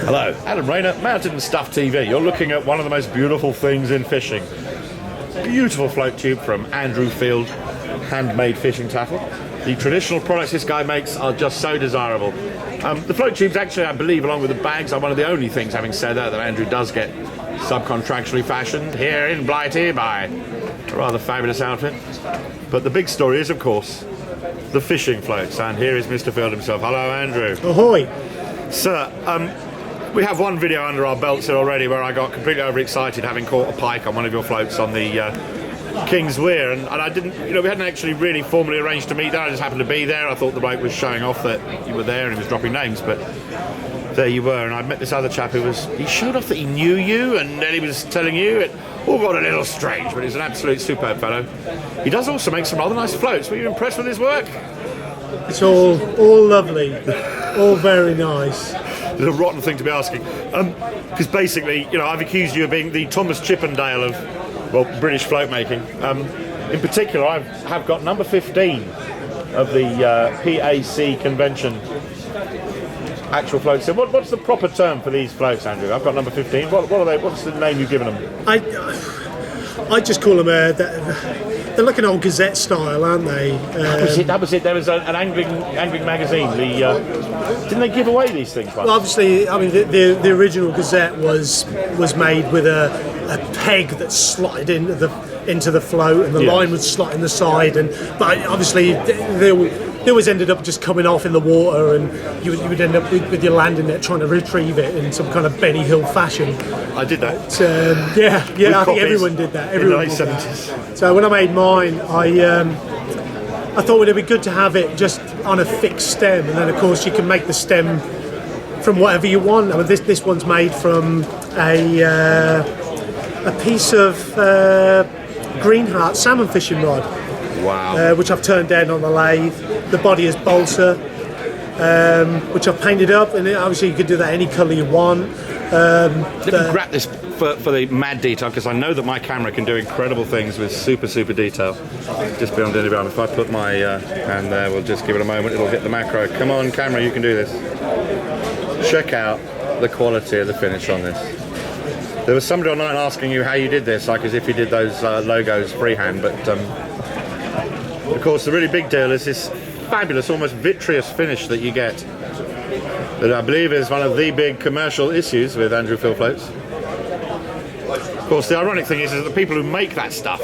Hello, Adam Rayner, Mounted and Stuff TV. You're looking at one of the most beautiful things in fishing. Beautiful float tube from Andrew Field, Handmade fishing tackle. The traditional products this guy makes are just so desirable. The float tubes actually, I believe, along with the bags, are one of the only things, having said that Andrew does get subcontractually fashioned here in Blighty by a rather fabulous outfit. But the big story is, of course, the fishing floats. And here is Mr. Field himself. Hello, Andrew. Ahoy. Sir, we have one video under our belts here already where I got completely overexcited having caught a pike on one of your floats on the King's Weir, and I didn't, we hadn't actually really formally arranged to meet there. I just happened to be there. I thought the bloke was showing off that you were there and he was dropping names, but there you were. And I met this other chap he showed off that he knew you, and then he was telling you it all got a little strange, but he's an absolute superb fellow. He does also make some rather nice floats. Were you impressed with his work? It's all lovely, all very nice. It's a rotten thing to be asking, because basically, I've accused you of being the Thomas Chippendale of, well, British float making. In particular, I have got number 15 of the PAC convention actual floats. So what's the proper term for these floats, Andrew? I've got number 15. What are they? What's the name you've given them? I just call them they're like an old Gazette style, aren't they? That was it. There was an angling magazine. Didn't they give away these things? Well, obviously, I mean the original Gazette was made with a peg that slotted into the float, and the line would slot in the side, but obviously they always ended up just coming off in the water, and you would end up with your landing net trying to retrieve it in some kind of Benny Hill fashion. I did that. I think everyone did that. Everyone in the late 70s. So when I made mine, I thought it'd be good to have it just on a fixed stem, and then of course you can make the stem from whatever you want. I mean, this one's made from a piece of Greenheart salmon fishing rod. Wow. Which I've turned down on the lathe. The body is balsa, which I've painted up, and obviously you could do that any colour you want. Let me grab this for the mad detail, because I know that my camera can do incredible things with super detail. Just beyond any bound. If I put my hand there, we'll just give it a moment, it'll hit the macro. Come on, camera, you can do this. Check out the quality of the finish on this. There was somebody online asking you how you did this, like as if you did those logos freehand, but of course the really big deal is this fabulous, almost vitreous finish that you get, that I believe is one of the big commercial issues with Andrew Field floats. Of course, the ironic thing is that the people who make that stuff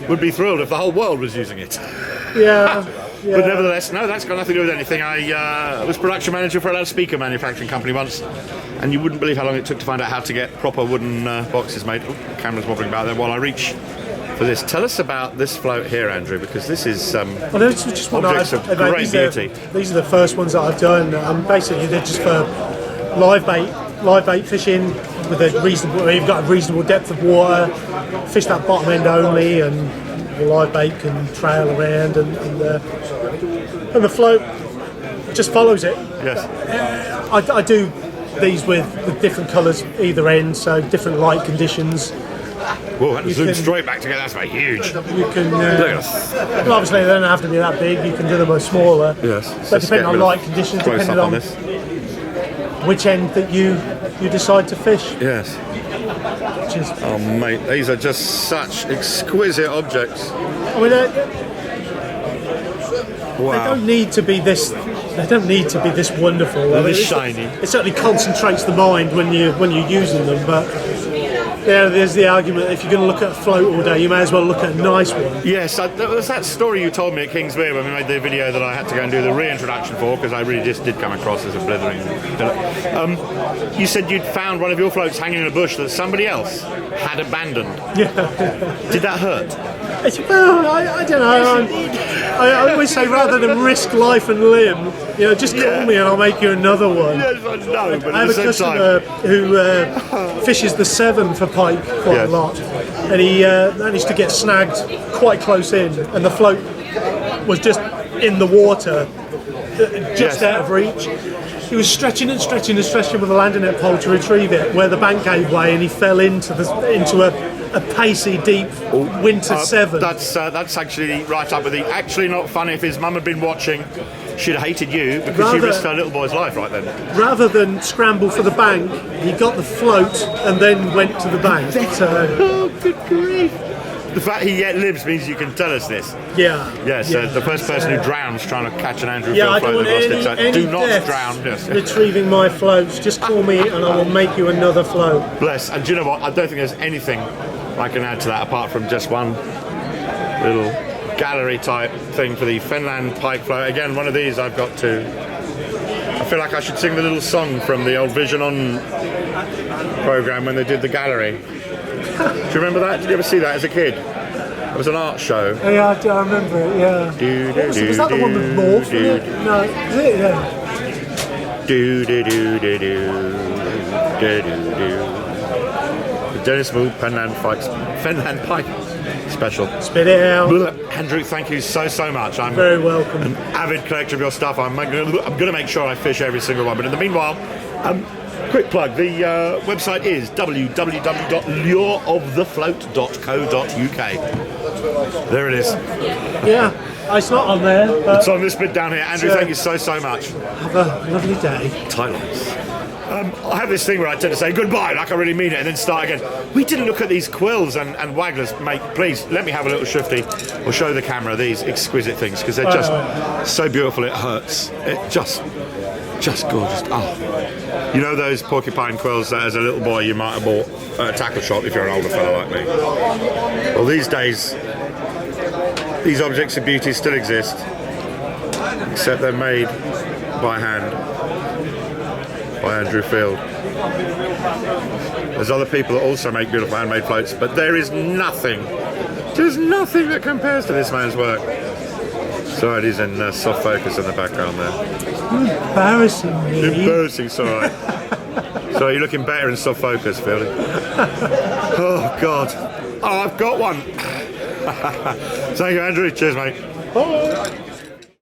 would be thrilled if the whole world was using it. Yeah. But nevertheless, no, that's got nothing to do with anything. I was production manager for a loudspeaker manufacturing company once, and you wouldn't believe how long it took to find out how to get proper wooden boxes made. Oh, the camera's wobbling about there while I reach for this. Tell us about this float here, Andrew, because this is objects of great beauty. These are the first ones that I've done. Basically, they're just for live bait fishing with a reasonable. You've got a reasonable depth of water. Fish that bottom end only, and the live bait can trail around, and the float just follows it. Yes. I do these with different colours either end, so different light conditions. Whoa, that zoomed straight back together. That's about huge. You can, well, obviously they don't have to be that big. You can do them much smaller. Yes. But depending on light conditions, depending on which end that you decide to fish. Yes. Oh mate, these are just such exquisite objects. I mean, wow. They don't need to be this. They don't need to be this wonderful. This shiny. It certainly concentrates the mind when you're using them, but. Yeah, there's the argument, if you're going to look at a float all day, you may as well look at a nice one. Yes, there was that story you told me at King's Weir when we made the video that I had to go and do the reintroduction for, because I really just did come across as a blithering villain. You said you'd found one of your floats hanging in a bush that somebody else had abandoned. Yeah. Did that hurt? Well, I don't know. I always say, rather than risk life and limb, just call me and I'll make you another one. Yes, I know, but I have a customer who fishes the Severn for pike quite a lot, and he managed to get snagged quite close in, and the float was just in the water, just out of reach. He was stretching with a landing net pole to retrieve it, where the bank gave way, and he fell into a a pacey, deep winter 7. That's actually right up with the. Actually, not funny. If his mum had been watching, she'd have hated you because she risked her little boy's life right then. Rather than scramble for the bank, he got the float and then went to the bank. So, Oh, good grief! The fact he yet lives means you can tell us this. yeah. Yes, the first person who drowns trying to catch an Andrew Yeah, I Field don't float want that lost it. So any do not deaths drown. Yes. retrieving my floats. Just call me and I will make you another float. Bless. And do you know what? I don't think there's anything I can add to that apart from just one little gallery type thing for the Finland Pike float. Again, one of these I've got to. I feel like I should sing the little song from the old Vision On program when they did the gallery. Do you remember that? Did you ever see that as a kid? It was an art show. Yeah, I remember it, yeah. Was that the one with morph in it? No, is it? Yeah. The Dennis Moore Finland Pike special. Spit it out. Andrew, thank you so much. I'm Very welcome. an avid collector of your stuff. I'm going to make sure I fish every single one. But in the meanwhile, quick plug. The website is www.lureofthefloat.co.uk. There it is. Yeah, it's not on there. But It's on this bit down here. Andrew, thank you so much. have a lovely day. Tight lines. I have this thing where I tend to say goodbye, like I really mean it, and then start again. We didn't look at these quills and wagglers, mate. Please, let me have a little shifty. We'll show the camera these exquisite things, because they're just so beautiful it hurts. It just gorgeous. Oh. You know those porcupine quills that as a little boy you might have bought at a tackle shop if you're an older fellow like me? Well, these days, these objects of beauty still exist, except they're made by hand. By Andrew Field. There's other people that also make beautiful handmade floats, but there is nothing, there's nothing that compares to this man's work. Sorry, he's in soft focus in the background there. Embarrassing me. Embarrassing, sorry. So you're looking better in soft focus, Fieldy. Oh, God. Oh, I've got one. Thank you, Andrew. Cheers, mate. Bye.